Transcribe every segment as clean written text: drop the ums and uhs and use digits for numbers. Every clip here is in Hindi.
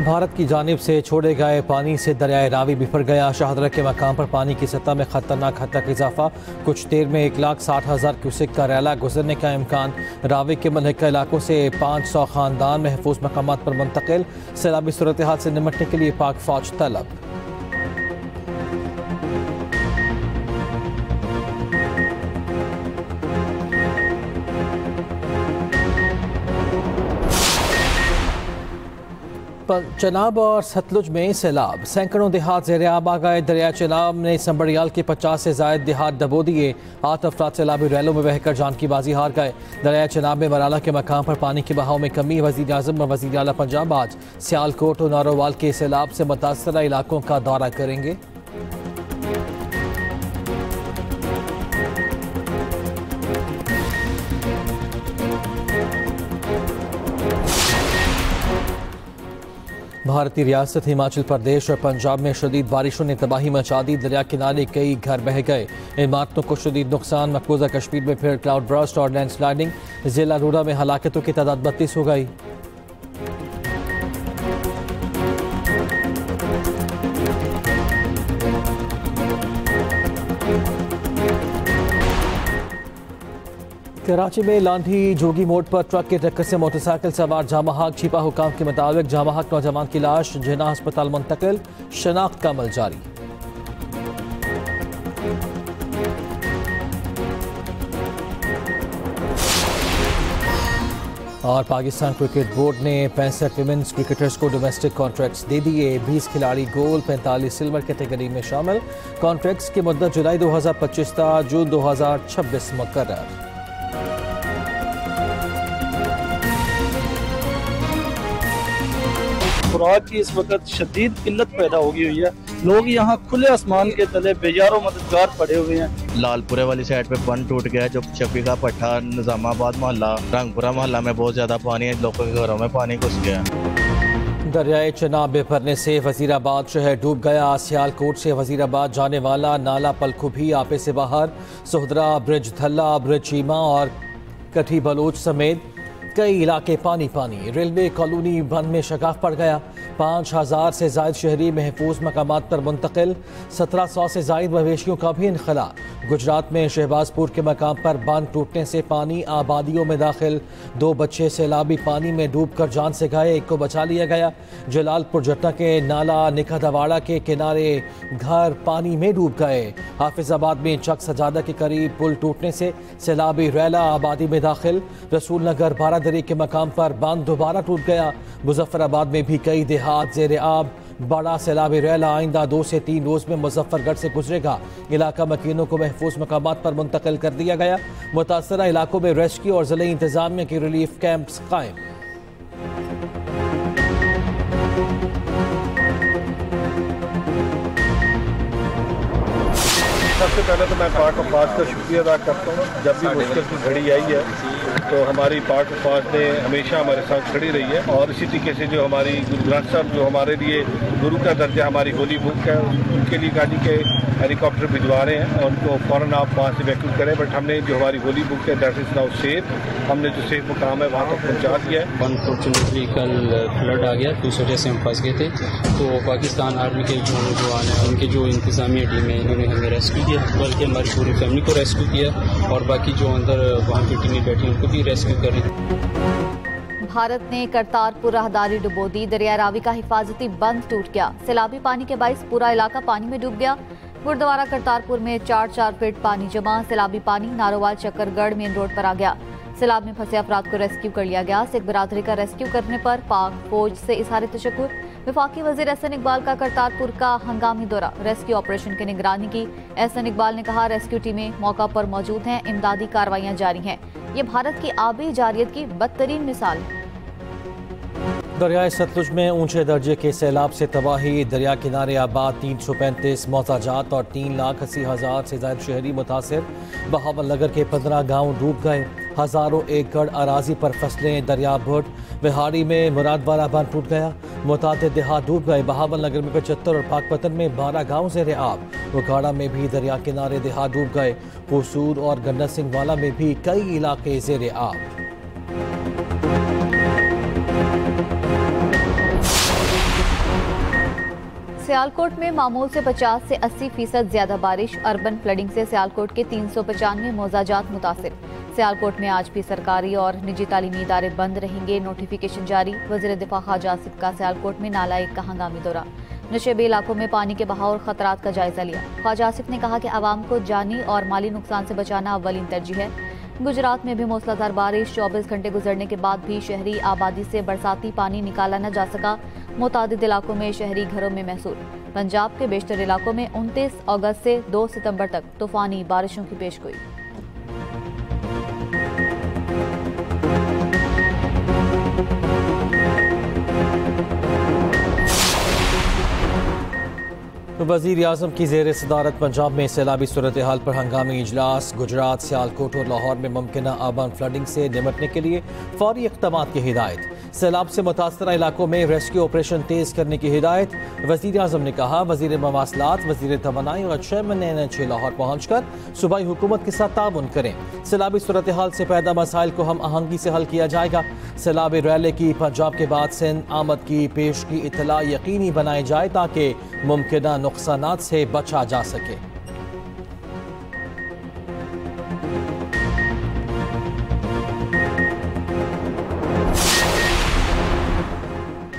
भारत की जानिब से छोड़े गए पानी से दरियाए रावी बिफर गया। शाहदरा के मकाम पर पानी की सतह में खतरनाक हद तक इजाफा। कुछ देर में 1,60,000 क्यूसेक का रैला गुजरने का इम्कान। रावी के मुल्हिका इलाकों से 500 खानदान महफूज मकामात पर मुंतकिल। सैलाबी सूरत हाल से निमटने के लिए पाक फौज तलब। चनाब और सतलुज में सैलाब, सैकड़ों देहात ज़ेर आब आ गए। दरिया चनाब ने संबड़ियाल के 50 से ज़ायद देहात डबो दिए। 8 अफराद सैलाबी रैलों में बहकर जान की बाजी हार गए। दरिया चनाब में मराला के मकाम पर पानी के बहाव में कमी। वज़ीर आज़म और वज़ीर आला पंजाब आज सियालकोट और नारोवाल के सैलाब से मुतासरा इलाकों का दौरा करेंगे। भारतीय रियासत हिमाचल प्रदेश और पंजाब में शदीद बारिशों ने तबाही मचा दी। दरिया किनारे कई घर बह गए। इमारतों को शदीद नुकसान। मकबूजा कश्मीर में फिर क्लाउड बर्स्ट और लैंडस्लाइडिंग। जिला रूड़ा में हलाकतों की तादाद 32 हो गई। कराची में लांधी जोगी मोड़ पर ट्रक के टक्कर से मोटरसाइकिल सवार जामाहक छिपा हुकाम के मुताबिक जामाहक नौजवान की लाश जिना अस्पताल मुंतकिल। शनाख्त का अमल जारी। और पाकिस्तान क्रिकेट बोर्ड ने 65 विमेंस क्रिकेटर्स को डोमेस्टिक कॉन्ट्रैक्ट्स दे दिए। 20 खिलाड़ी गोल्ड 45 सिल्वर कैटेगरी में शामिल। कॉन्ट्रैक्ट्स की मुद्दत जुलाई 2025 था, जून 2026 मुकर्रर। खुराक की इस वक्त शदीद किल्लत पैदा हो गई हुई है। लोग यहाँ खुले आसमान के तले बेजारों मददगार पड़े हुए हैं। लालपुरे वाली साइड पे बंद टूट गया, जो शफी का पट्टा, निजामाबाद मोहल्ला, रंगपुरा मोहल्ला में बहुत ज्यादा पानी है। लोगों के घरों में पानी घुस गया। दरियाए चनाब बेभरने से वजीराबाद शहर डूब गया। सियालकोट से वजीराबाद जाने वाला नाला पलखू भी आपे से बाहर। सोहदरा, ब्रिज धल्ला, ब्रिज चीमा और कठी बलोच समेत कई इलाके पानी पानी। रेलवे कॉलोनी बंद में शगाफ पड़ गया। 5,000 से जायद शहरी महफूज मकामात पर मुंतकिल। 1700 से जायद मवेशियों का भी इनखला। गुजरात में शहबाजपुर के मकाम पर बांध टूटने से पानी आबादियों में दाखिल। 2 बच्चे सैलाबी पानी में डूब कर जान से गए, एक को बचा लिया गया। जलालपुर जट्टा के नाला निकादवाड़ा के किनारे घर पानी में डूब गए। हाफिजाबाद में चक सजादा के करीब पुल टूटने से सैलाबी रैला आबादी में दाखिल। रसूल नगर बारादरी के मकाम पर बांध दोबारा टूट गया। मुजफ्फराबाद में भी कई देहात ज़ेर आब। बड़ा सैलाबी रैला आइंदा 2 से 3 रोज में मुजफ्फरगढ़ से गुजरेगा। इलाका मकीनों को महफूज मकामात पर मुंतकिल कर दिया गया। मुतासरा इलाकों में रेस्क्यू और जिले इंतजामिया के रिलीफ कैंप्स कायम। सबसे पहले तो मैं पाक अफवाज का शुक्रिया अदा करता हूँ। जब भी मुश्किल की घड़ी आई है तो हमारी पाक अफवाज ने हमेशा हमारे साथ खड़ी रही है। और इसी तरीके से जो हमारी गुरु ग्रंथ साहब जो हमारे लिए गुरु का दर्जा हमारी होली बुक है, उनके लिए गाड़ी के हेलीकॉप्टर भिजवा रहे हैं और उनको फ़ौरन आप वहाँ से वैक्यूम करें। बट हमने जो हमारी होली बुक है दैट इज़ नाउ सेफ, हमने जो सेफ मुकाम है वहाँ तक पहुँचा दिया है। अनफॉर्चुनेटली कल फ्लड आ गया, तो इस वजह से हम फंस गए थे। तो पाकिस्तान आर्मी के जो जवान हैं, उनके जो इंतजामिया टीम है, इन्होंने हमें रेस्क्यू किया, बल्कि हमारी पूरी फैमिली को रेस्क्यू किया। और बाकी जो अंदर वहाँ की टीमें बैठी उनको भी रेस्क्यू कर रही। भारत ने करतारपुर राहदारी डुबो दी। दरिया रावी का हिफाजती बंद टूट गया। सैलाबी पानी के बाइस पूरा इलाका पानी में डूब गया। गुरुद्वारा करतारपुर में 4-4 फीट पानी जमा। सैलाबी पानी नारोवाल चक्करगढ़ मेन रोड पर आ गया। सैलाब में फंसे अफराद को रेस्क्यू कर लिया गया। सिख बरादरी का रेस्क्यू करने पर पाक फौज से इज़हार तशक्कुर। वफाकी वज़ीर एहसन इकबाल का करतारपुर का हंगामी दौरा। रेस्क्यू ऑपरेशन की निगरानी की। एहसन इकबाल ने कहा, रेस्क्यू टीमें मौका पर मौजूद हैं, इमदादी कार्रवाइयाँ जारी हैं। ये भारत की आबी जारियत की बदतरीन मिसाल है। दरियाए सतलुज में ऊंचे दर्जे के सैलाब से तबाही। दरिया किनारे आबाद 335 मोहताजात और 3,80,000 से ज्यादा शहरी मुतासिर। बहावल नगर के 15 गाँव डूब गए। हजारों एकड़ अराजी पर फसलें दरियाभुट। बिहाड़ी में मुरादवाला बांध टूट गया। मुतादिद देहात डूब गए। बहावल नगर में 75 और पाकपतन में 12 गाँव ज़ेर आब। उकाड़ा में भी दरिया किनारे देहात डूब गए। हुसूर और गन्ना सिंह वाला में भी कई इलाके ज़ेर आब। सियालकोट में मामूल से 50 से 80% ज्यादा बारिश। अर्बन फ्लडिंग से सियालकोट के 395 मोजाजात मुतासिर। सियालकोट में आज भी सरकारी और निजी तालीमी इदारे बंद रहेंगे, नोटिफिकेशन जारी। वज़ीर दिफा ख्वाजा आसिफ का सियालकोट में नाला एक का हंगामी दौरा। नशेबी इलाकों में पानी के बहाव और खतरात का जायजा लिया। ख्वाजा आसिफ ने कहा कि आवाम को जानी और माली नुकसान से बचाना अव्वलीन तरजीह है। गुजरात में भी मूसलाधार बारिश। 24 घंटे गुजरने के बाद भी शहरी आबादी से बरसाती पानी निकाला न जा सका। मुतादिद इलाकों में शहरी घरों में महसूल। पंजाब के बेशतर इलाकों में 29 अगस्त से 2 सितंबर तक तूफानी बारिशों की पेशगोई। वज़ीर आज़म की ज़ेर सदारत पंजाब में सैलाबी सूरत हाल पर हंगामी इजलास। गुजरात, सियालकोट और लाहौर में मुमकिना अर्बन फ्लडिंग से निपटने के लिए फौरी इक़दामात की हिदायत। सैलाब से मुतासरा इलाकों में रेस्क्यू ऑपरेशन तेज़ करने की हिदायत। वज़ीर आज़म ने कहा, वज़ीर मवासलात, वज़ीर तवानाई और चेयरमैन NH लाहौर पहुँच कर सूबाई हुकूमत के साथ ताउन करें। सैलाबी सूरत हाल से पैदा मसाइल को हम आहंगी से हल किया जाएगा। सैलाबी रैली की पंजाब के बाद सिंध आमद की पेश की इतला यकीनी बनाई जाए ताकि मुमकिना नुकसानात से बचा जा सके।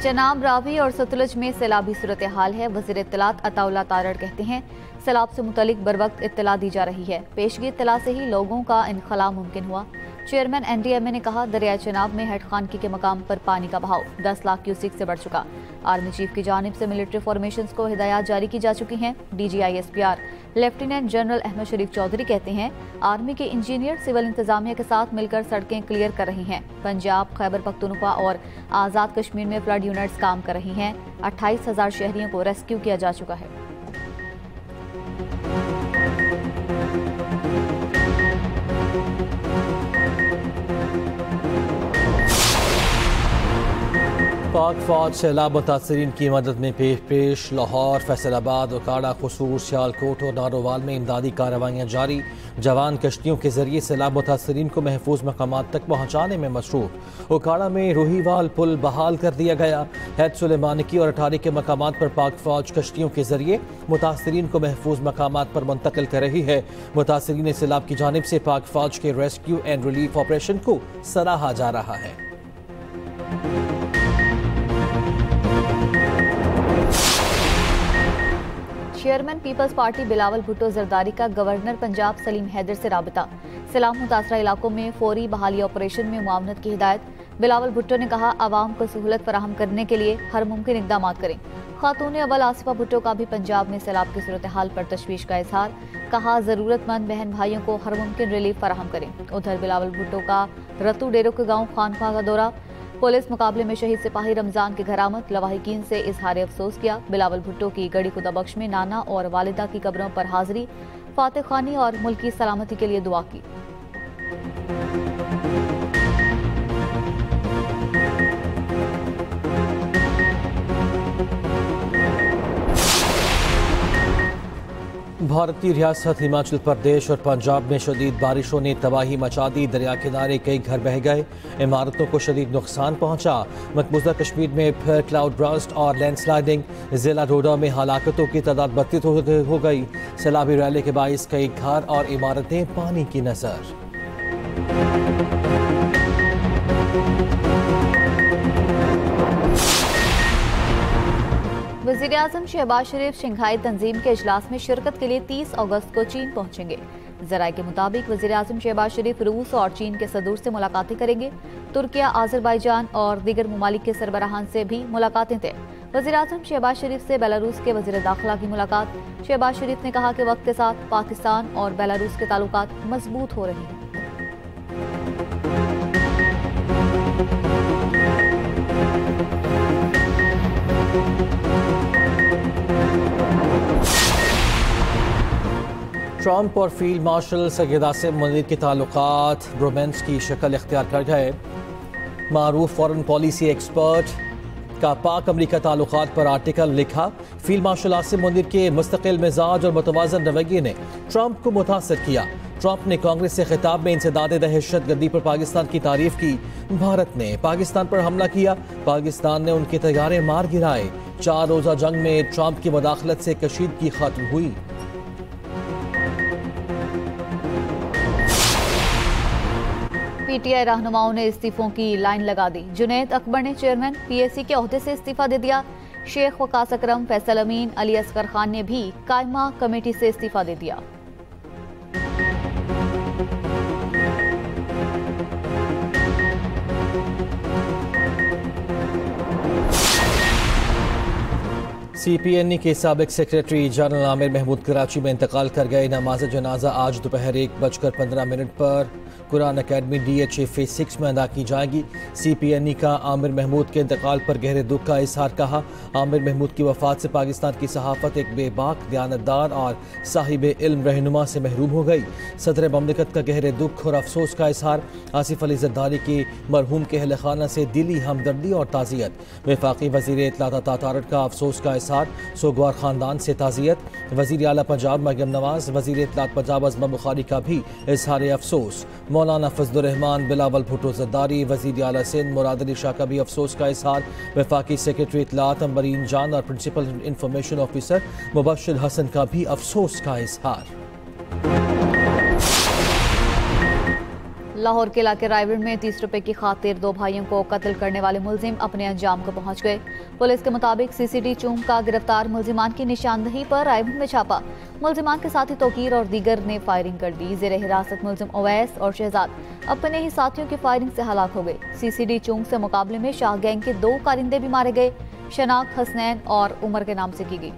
चनाब, रावी और सतलुज में सैलाबी सूरत हाल है। वज़ीर इत्तलात अताउल्लाह तारड़ कहते हैं, सैलाब से मुतलिक बर वक्त इत्तला दी जा रही है। पेशगी इत्तला से ही लोगों का इनखला मुमकिन हुआ। चेयरमैन NDMA ने कहा, दरिया चनाब में हेड खानकी के मकाम पर पानी का बहाव 10 लाख क्यूसिक से बढ़ चुका। आर्मी चीफ की जानिब से मिलिट्री फॉर्मेशंस को हिदायत जारी की जा चुकी हैं। DGI SPR lieutenant general Ahmed Sharif Chaudhry कहते हैं, आर्मी के इंजीनियर सिविल इंतजामिया के साथ मिलकर सड़कें क्लियर कर रही हैं। पंजाब, खैबर पख्तूनख्वा और आज़ाद कश्मीर में फ्लड यूनिट्स काम कर रही हैं। 28,000 शहरियों को रेस्क्यू किया जा चुका है। पाक फौज सैलाब मुतासरीन की मदद में पेश। लाहौर, फैसलाबाद, उकाड़ा, खसूर, सियालकोट और नारोवाल में इमदादी कार्रवाइयाँ जारी। जवान कश्तियों के जरिए सैलाब मुतासरीन को महफूज मकामात तक पहुँचाने में मसरूफ। उकाड़ा में रूहीवाल पुल बहाल कर दिया गया। हैद सुलेमानी की और अटारी के मकामात पर पाक फौज कश्तियों के जरिए मुतासरीन को महफूज मकामात पर मुंतकिल कर रही है। मुतासरीन सैलाब की जानिब से पाक फौज के रेस्क्यू एंड रिलीफ ऑपरेशन को सराहा जा रहा है। Chairman People's Party Bilawal Bhutto Zardari का गवर्नर पंजाब सलीम हैदर से राबिता। सैलाब मुतासरा इलाकों में फौरी बहाली ऑपरेशन में मुआवनत की हिदायत। बिलावल भुट्टो ने कहा, आवाम को सहूलत फराहम करने के लिए हर मुमकिन इकदाम करें। खातून अव्वल आसिफा भुट्टो का भी पंजाब में सैलाब की सूरत हाल पर तशवीश का इजहार। कहा, जरूरतमंद बहन भाइयों को हर मुमकिन रिलीफ फराहम करें। उधर बिलावल भुट्टो का रतू डेरो के गाँव खानखा का दौरा। पुलिस मुकाबले में शहीद सिपाही रमजान के घर आमद। लवाहिकीन से इजहार अफसोस किया। बिलावल भुट्टो की गड़ी खुदाबख्श में नाना और वालिदा की कब्रों पर हाजिरी। फातह खानी और मुल्क की सलामती के लिए दुआ की। भारतीय रियासत हिमाचल प्रदेश और पंजाब में शदीद बारिशों ने तबाही मचा दी। दरिया किनारे कई घर बह गए, इमारतों को शदीद नुकसान पहुंचा। मकबूजा कश्मीर में फिर क्लाउड ब्रास्ट और लैंडस्लाइडिंग। जिला डोडा में हलाकतों की तादाद 32 हो गई। सैलाबी रैली के बाइस कई घर और इमारतें पानी की नजर। वज़ीर आज़म शहबाज शरीफ शंघाई तंजीम के इजलास में शिरकत के लिए 30 अगस्त को चीन पहुंचेंगे। ज़राए के मुताबिक वज़ीर आज़म शहबाज शरीफ रूस और चीन के सदूर से मुलाकातें करेंगे। तुर्किया, आज़रबाईजान और दीगर ममालिक के सरबराहान से भी मुलाकातें तय। वज़ीर आज़म शहबाज शरीफ से बेलारूस के वज़ीर दाखिला की मुलाकात। शहबाज शरीफ ने कहा कि वक्त के साथ पाकिस्तान और बेलारूस के ताल्लुकात मजबूत हो रहे हैं। ट्रंप और फील्ड मार्शल सैयद आसिम मुनीर के ताल्लुकात रोमांस की शक्ल इख्तियार कर गए। मारूफ फॉरेन पॉलिसी एक्सपर्ट का पाक अमरीका ताल्लुकात पर आर्टिकल लिखा। फील्ड मार्शल आसिम मुनीर के मुस्तकिल मिजाज और मुतवाज़न रवैये ने ट्रंप को मुतासर किया। ट्रंप ने कांग्रेस से खिताब में इंसदाद दहशत गर्दी पर पाकिस्तान की तारीफ की। भारत ने पाकिस्तान पर हमला किया, पाकिस्तान ने उनके तैयारे मार गिराए। 4 रोजा जंग में ट्रंप की मुदाखलत से कशीदगी खत्म हुई। पीटीआई रहनुमाओं ने इस्तीफों की लाइन लगा दी। जुनैद अकबर ने चेयरमैन पीएसी के ओहदे से इस्तीफा दे दिया। शेख वकास अकरम, फैसल अमीन, अली असगर खान ने भी कायमा कमेटी से इस्तीफा दे दिया। CPNE के साबिक सेक्रेटरी जनरल आमिर महमूद कराची में इंतकाल कर गए। नमाज जनाजा आज दोपहर 1:15 पर कुरान अकेडमी DHA फेज 6 में अदा की जाएगी। CPNE का आमिर महमूद के इंतकाल पर गहरे दुख का इजहार कहा। आमिर महमूद की वफात से पाकिस्तान की सहाफत एक बेबाक, दयानतदार और साहिब इल्म रहनुमा से महरूम हो गई। सदर ममलिकत का गहरे दुख और अफसोस का इजहार। आसिफ अली जरदारी की मरहूम के अहल खाना से दिली हमदर्दी और ताज़ियत। वफाकी वज़ीर इत्तलात अता तारड़ का अफसोस का इजहार। सोगवार खानदान से ताज़ियत। वज़ीर आला पंजाब मरियम नवाज, वज़ीर इत्तलात पंजाब अज़मा बुखारी का भी इजहार अफसोस। मौलाना फजलुर रहमान, बिलावल भुट्टो जरदारी, वज़ीर आला सिंध मुराद अली शाह का भी अफसोस का इजहार। वफाकी सेक्रेटरी इत्तलात अंबरीन जान और principal information officer Mubashshir Hasan का भी अफसोस का इजहार। लाहौर के इलाके रायविंड में 30 रुपए की खातिर 2 भाइयों को कत्ल करने वाले मुलजिम अपने अंजाम को पहुंच गए। पुलिस के मुताबिक CCD चूम का गिरफ्तार मुलजिमान की निशानदही पर रायविंड में छापा। मुलजिमान के साथी तोकीर और दीगर ने फायरिंग कर दी। जेर हिरासत मुलजिम ओवैस और शहजाद अपने ही साथियों की फायरिंग से हलाक हो गए। CCD चूम से मुकाबले में शाह गैंग के 2 कारिंदे भी मारे गए। शनाख्त हसनैन और उमर के नाम से की गई।